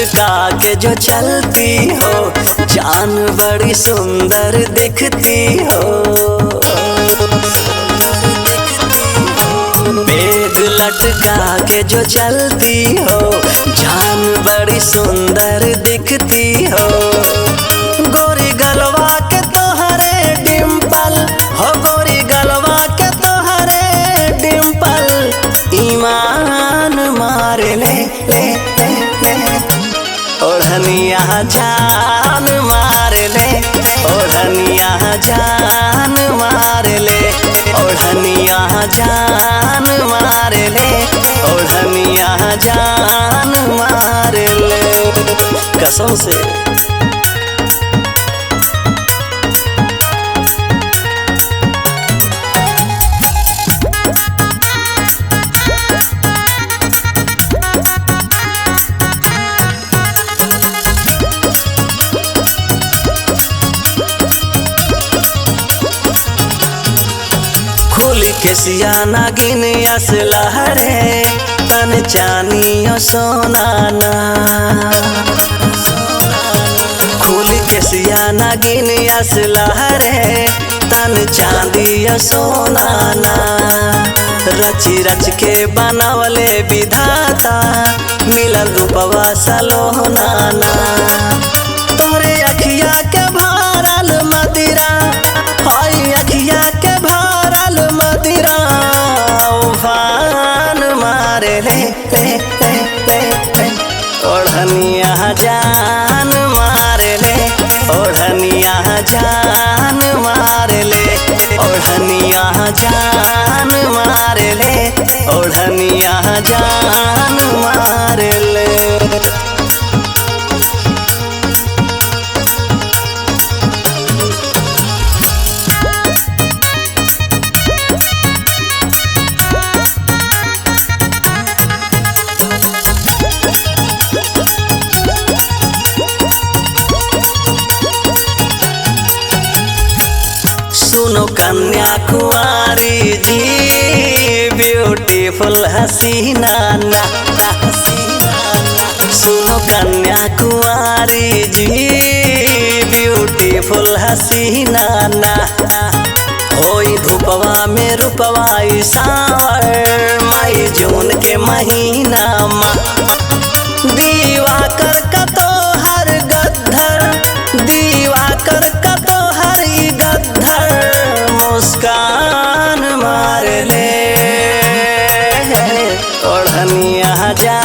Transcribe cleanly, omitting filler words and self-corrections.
लटका के जो चलती हो, जान बड़ी सुंदर दिखती हो। बेग लटका के जो चलती हो, जान बड़ी सुंदर दिखती हो। गोरी गलवा के तोहरे डिम्पल हो, गोरी गलवा के तोहरे डिम्पल ईमान मार ले ले ले ले। ओढ़निया जान मार ले, ओढ़निया जान मार ले, ओढ़निया जान मार ले, ओढ़निया जान मार ले। कसम से के सियाना गिन यस लहरे, तन चानियो सोनाना। खुल के सियाना गिन यस लहरे, तन चांदियो सोनाना। रची रच के बनावले विधाता, मिलल रूपवा सलोनाना। तोरे अखिया के भरल मदिरा, हाय अखिया के भरल मदिरा उफान मारे ले ले ले ले ले। ओढ़निया जान मारे ले, ओढ़निया जान मारे ले, ओढ़निया जान मारे ले, ओढ़निया जान मारे ले। सुनो कन्याकुमारी जी, ब्यूटीफुल हसीना ना। सुनो कन्याकुमारी जी, ब्यूटीफुल हसीना ना। होई धूपवा में रूपवा सावर, मई जून के महीना मा। दीवा कर कतो हर गद्धर, दीवा कर कतो हर गद्धर मुस्कान मार ले। ओढ़निया जा